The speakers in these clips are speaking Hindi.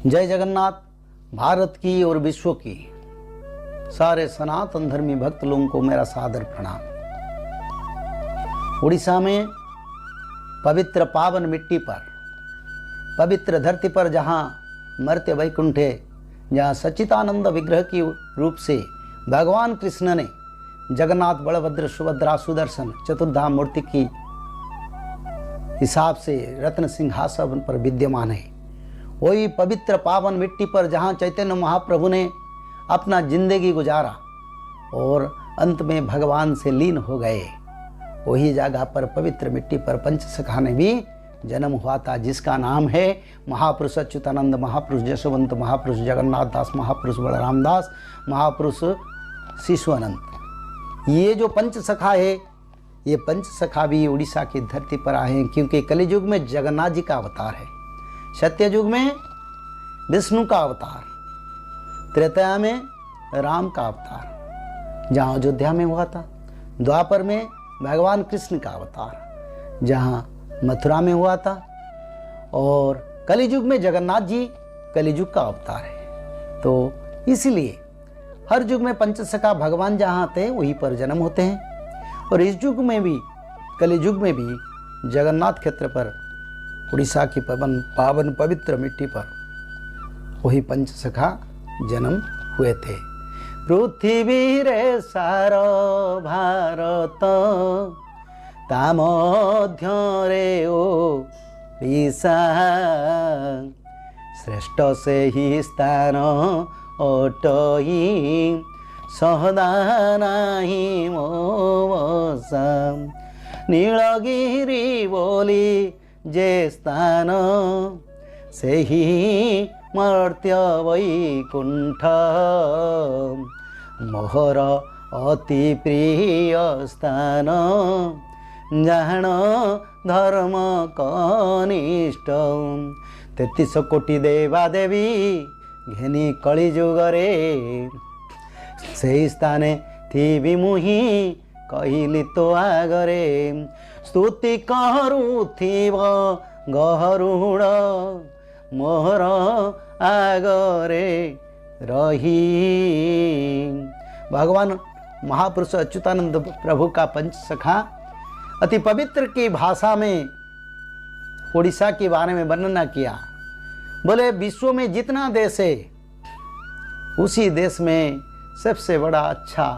जय जगन्नाथ। भारत की और विश्व की सारे सनातन धर्मी भक्त लोगों को मेरा सादर प्रणाम। उड़ीसा में पवित्र पावन मिट्टी पर, पवित्र धरती पर, जहाँ मर्त्य वैकुंठ है, जहाँ सच्चिदानंद विग्रह की रूप से भगवान कृष्ण ने जगन्नाथ, बलभद्र, सुभद्रा, सुदर्शन चतुर्धाम मूर्ति की हिसाब से रत्न सिंहासन पर विद्यमान है। वही पवित्र पावन मिट्टी पर जहाँ चैतन्य महाप्रभु ने अपना जिंदगी गुजारा और अंत में भगवान से लीन हो गए, वही जगह पर पवित्र मिट्टी पर पंचसखा ने भी जन्म हुआ था, जिसका नाम है महापुरुष अच्युतानंद, महापुरुष जशवंत, महापुरुष जगन्नाथ दास, महापुरुष बलराम दास, महापुरुष शिशुअनंत। ये जो पंचसखा है, ये पंचसखा भी उड़ीसा की धरती पर आए हैं, क्योंकि कलियुग में जगन्नाथ जी का अवतार है, सत्ययुग में विष्णु का अवतार, त्रेता में राम का अवतार जहाँ अयोध्या में हुआ था, द्वापर में भगवान कृष्ण का अवतार जहाँ मथुरा में हुआ था, और कलियुग में जगन्नाथ जी कलियुग का अवतार है। तो इसलिए हर युग में पंचसखा भगवान जहाँ आते हैं वहीं पर जन्म होते हैं, और इस युग में भी, कलियुग में भी जगन्नाथ क्षेत्र पर, उड़ीसा की पावन पवित्र मिट्टी पर वही पंचसखा जन्म हुए थे। पृथ्वी रे सार भारत ता मध्य रे ओडिशा, श्रेष्ठ से ही स्थान अटई सहदा नाही मोसा, नीलगिरी बोली जे स्थान से ही मर्त्य वैकुंठ, मोहर अति प्रिय स्थान जान धर्म कनिष्ठ। 33 कोटी देवा देवी घेनी कली जुगरे, से स्थाने थी मुही कहली तो आगरे, स्तुति करुथिब गहरुड़ मोहर आगरे रही। भगवान महापुरुष अच्युतानंद प्रभु का पंचसखा अति पवित्र की भाषा में उड़ीसा के बारे में वर्णना किया। बोले विश्व में जितना देश है, उसी देश में सबसे बड़ा अच्छा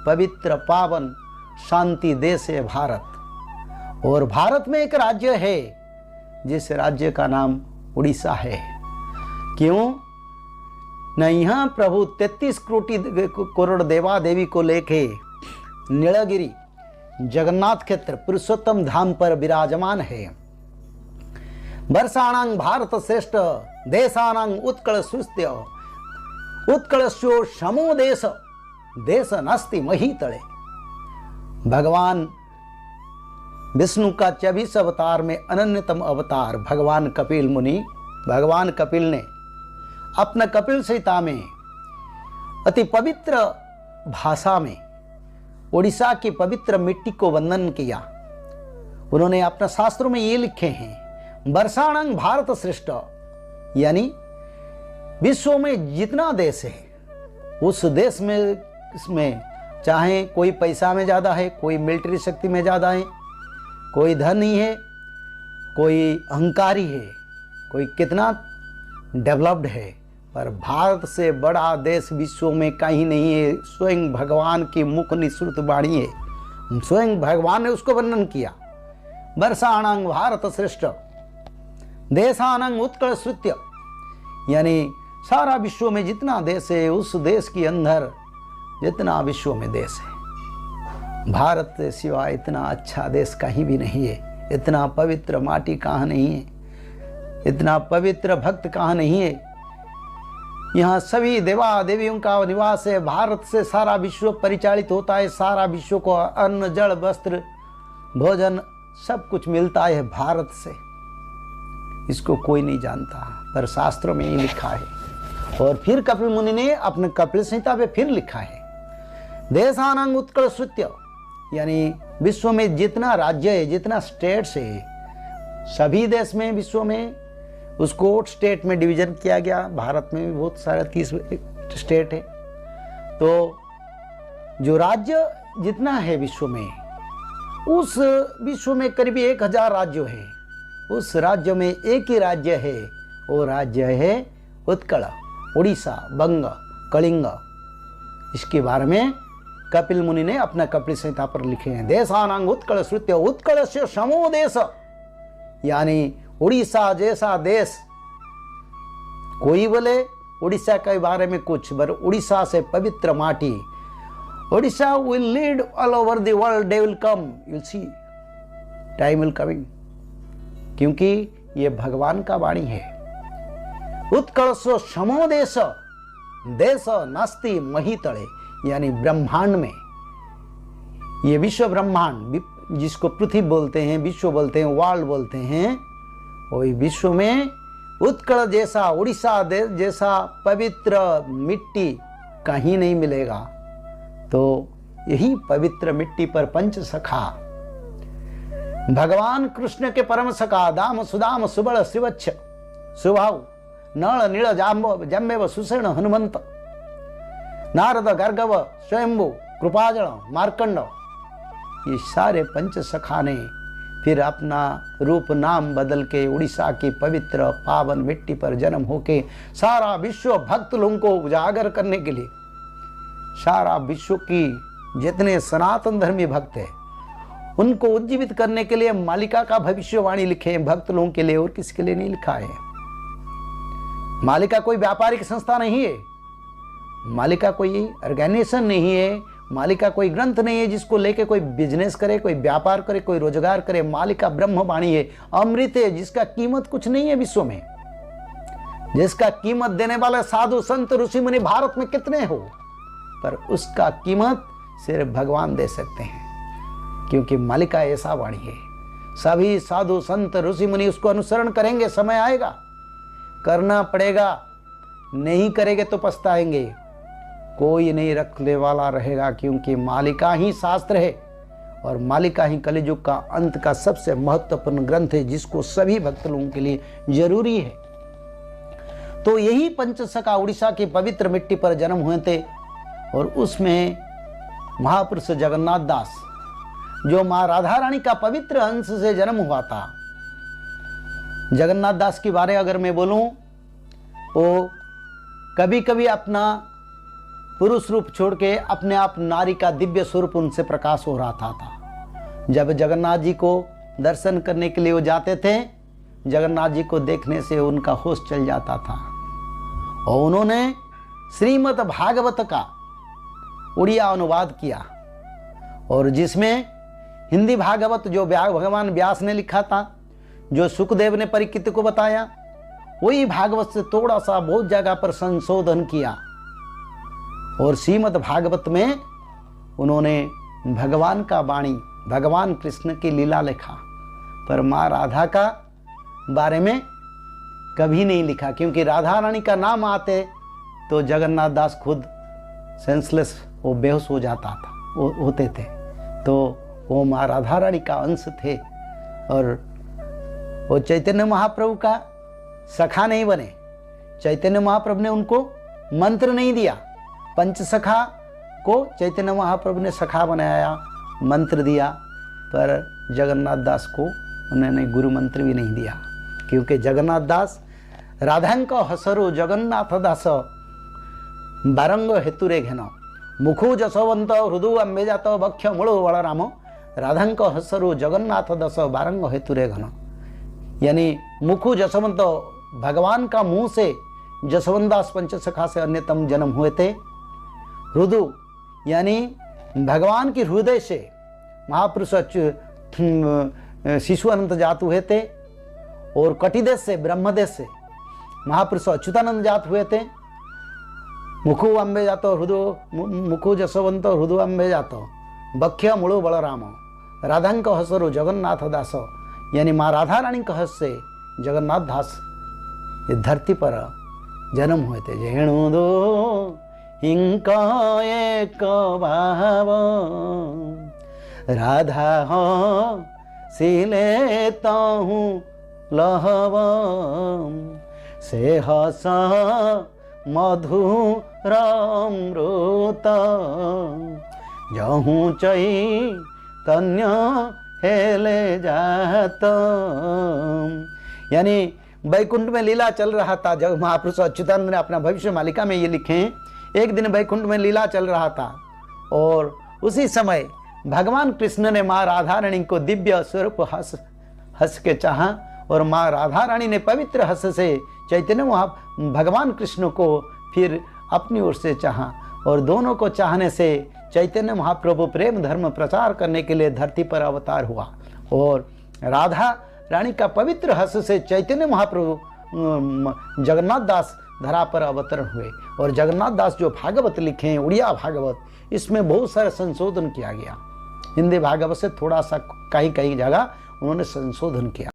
पवित्र पावन शांति देश है भारत। और भारत में एक राज्य है जिस राज्य का नाम उड़ीसा है। क्यों न यहाँ प्रभु 33 करोड़ देवा देवी को लेके नीलगिरी जगन्नाथ क्षेत्र पुरुषोत्तम धाम पर विराजमान है। वर्षाणां भारत श्रेष्ठ देशानां उत्कल सुस्त्य, उत्कलस्यो शमो देश देश नास्ति महीतले। भगवान विष्णु का 24 अवतार में अनन्यतम अवतार भगवान कपिल मुनि, भगवान कपिल ने अपना कपिल संहिता में अति पवित्र भाषा में उड़ीसा की पवित्र मिट्टी को वंदन किया। उन्होंने अपने शास्त्रों में ये लिखे हैं, वर्षाणां भारत श्रेष्ठ, यानी विश्व में जितना देश है उस देश में, इसमें चाहे कोई पैसा में ज़्यादा है, कोई मिलिट्री शक्ति में ज़्यादा है, कोई धनी है, कोई अहंकारी है, कोई कितना डेवलप्ड है, पर भारत से बड़ा देश विश्व में कहीं नहीं है। स्वयं भगवान की मुख निःसृत वाणी है, स्वयं भगवान ने उसको वर्णन किया। वर्षाणां भारत श्रेष्ठ देशानां उत्कल श्रुत्य, यानी सारा विश्व में जितना देश है उस देश के अंदर जितना विश्व में देश है, भारत से सिवाय इतना अच्छा देश कहीं भी नहीं है। इतना पवित्र माटी कहाँ नहीं है, इतना पवित्र भक्त कहाँ नहीं है। यहाँ सभी देवा देवियों का निवास है। भारत से सारा विश्व परिचालित होता है, सारा विश्व को अन्न जल वस्त्र भोजन सब कुछ मिलता है भारत से। इसको कोई नहीं जानता, पर शास्त्रों में ही लिखा है। और फिर कपिल मुनि ने अपने कपिल संहिता पे फिर लिखा है, देशानां उत्कल श्रुत्य, यानी विश्व में जितना राज्य है, जितना स्टेट्स है, सभी देश में विश्व में उसको स्टेट में डिवीजन किया गया। भारत में भी बहुत सारे 30 स्टेट है। तो जो राज्य जितना है विश्व में, उस विश्व में करीब 1000 राज्य है। उस राज्य में एक ही राज्य है, वो राज्य है उत्कल, उड़ीसा, बंग, कलिंग। इसके बारे में कपिल मुनि ने अपना कपिल संहिता पर लिखे हैं। देशानांग उत्कल श्रुत्य उत्कल से समो देश, यानी उड़ीसा जैसा देश। कोई बोले उड़ीसा के बारे में कुछ, पर उड़ीसा से पवित्र माटी। Orissa will lead all over the world, they will come, you will see, time will coming, क्योंकि ये भगवान का वाणी है। उत्कल से समो देश, देश नास्ति महितले, यानी ब्रह्मांड में, ये विश्व ब्रह्मांड जिसको पृथ्वी बोलते हैं, विश्व बोलते हैं, वर्ल्ड बोलते हैं, वही विश्व में उत्कल जैसा, उड़ीसा देश जैसा पवित्र मिट्टी कहीं नहीं मिलेगा। तो यही पवित्र मिट्टी पर पंच सखा, भगवान कृष्ण के परम सखा, दाम सुदाम सुबल श्रीवच्छ सुभाव नल नील जम्बेव सुषेण हनुमंत, नारद गर्गव स्वयंभु कृपाजल मार्कंड, ये सारे पंच सखा ने फिर अपना रूप नाम बदल के उड़ीसा की पवित्र पावन मिट्टी पर जन्म होके सारा विश्व भक्त लोगों को उजागर करने के लिए, सारा विश्व की जितने सनातन धर्मी भक्त हैं उनको उज्जीवित करने के लिए मालिका का भविष्यवाणी लिखे हैं भक्त लोगों के लिए, और किसके लिए नहीं लिखा है। मालिका कोई व्यापारिक संस्था नहीं है, मालिका कोई ऑर्गेनाइजेशन नहीं है, मालिका कोई ग्रंथ नहीं है जिसको लेके कोई बिजनेस करे, कोई व्यापार करे, कोई रोजगार करे। मालिका ब्रह्मवाणी है, अमृत है, जिसका कीमत कुछ नहीं है विश्व में, जिसका कीमत देने वाले साधु संत ऋषि मुनि भारत में कितने हो, पर उसका कीमत सिर्फ भगवान दे सकते हैं, क्योंकि मालिका ऐसा वाणी है। सभी साधु संत ऋषि मुनि उसको अनुसरण करेंगे, समय आएगा, करना पड़ेगा, नहीं करेंगे तो पछताएंगे। कोई नहीं रखने वाला रहेगा, क्योंकि मालिका ही शास्त्र है और मालिका ही कलियुग का अंत का सबसे महत्वपूर्ण ग्रंथ है, जिसको सभी भक्त लोगों के लिए जरूरी है। तो यही पंचसखा उड़ीसा की पवित्र मिट्टी पर जन्म हुए थे, और उसमें महापुरुष जगन्नाथ दास, जो माँ राधा रानी का पवित्र अंश से जन्म हुआ था। जगन्नाथ दास के बारे अगर मैं बोलूं, वो कभी कभी अपना पुरुष रूप छोड़ के अपने आप नारी का दिव्य स्वरूप उनसे प्रकाश हो रहा था। जब जगन्नाथ जी को दर्शन करने के लिए वो जाते थे, जगन्नाथ जी को देखने से उनका होश चल जाता था। और उन्होंने श्रीमद् भागवत का उड़िया अनुवाद किया, और जिसमें हिंदी भागवत जो भगवान व्यास ने लिखा था, जो सुखदेव ने परीक्षित को बताया, वही भागवत से थोड़ा सा बहुत जगह पर संशोधन किया, और श्रीमद् भागवत में उन्होंने भगवान का वाणी, भगवान कृष्ण की लीला लिखा, पर माँ राधा का बारे में कभी नहीं लिखा, क्योंकि राधा रानी का नाम आते तो जगन्नाथ दास खुद सेंसलेस, वो बेहोश हो जाता था, वो होते थे। तो वो माँ राधा रानी का अंश थे, और वो चैतन्य महाप्रभु का सखा नहीं बने। चैतन्य महाप्रभु ने उनको मंत्र नहीं दिया, पंचसखा को चैतन्य महाप्रभु ने सखा बनाया, मंत्र दिया, पर जगन्नाथ दास को उन्होंने गुरु मंत्र भी नहीं दिया, क्योंकि जगन्नाथ दास राधांक हसरु जगन्नाथ दास बारंग हेतुरे घेन मुखु जसवंत हृदु अम्बेजात बक्ष मूल बलराम राधांक हसरु जगन्नाथ दास बारंग हेतुरे घन, यानी मुखु जसवंत, भगवान का मुंह से जसवंत दास पंचसखा से अन्यतम जन्म हुए थे। हृदु यानी भगवान की हृदय से महापुरुष शिशु अनंत जात हुए थे, और कटिदेश से, ब्रह्मदेश से महापुरुष अच्युतानंद जात हुए थे। मुखु अम्बे जातो हृदु मुखु जसवंत हृदु अम्बे जातो बख्य मुळु बलराम राधांक हसरु जगन्नाथ दास, यानी माँ राधा रानी के हस से जगन्नाथ दास ये धरती पर जन्म हुए थे। जेणु दो हिंक एक भाव राधा हो सिले ताहू लहवम से हसा मधुरामृत जहूँ चैतन्य हेले जात। यानी बैकुंठ में लीला चल रहा था। जब महापुरुष अच्युतानंद ने अपना भविष्य मालिका में ये लिखे, एक दिन बैकुंठ में लीला चल रहा था और उसी समय भगवान कृष्ण ने माँ राधा रानी को दिव्य स्वरूप हंस के चाहा और माँ राधा रानी ने पवित्र हंस से चैतन्य भगवान कृष्ण को फिर अपनी ओर से चाहा और दोनों को चाहने से चैतन्य महाप्रभु प्रेम धर्म प्रचार करने के लिए धरती पर अवतार हुआ और राधा रानी का पवित्र हंस से चैतन्य महाप्रभु जगन्नाथ दास धरा पर अवतरण हुए। और जगन्नाथ दास जो भागवत लिखे हैं, उड़िया भागवत, इसमें बहुत सारा संशोधन किया गया। हिंदी भागवत से थोड़ा सा कहीं कहीं जगह उन्होंने संशोधन किया।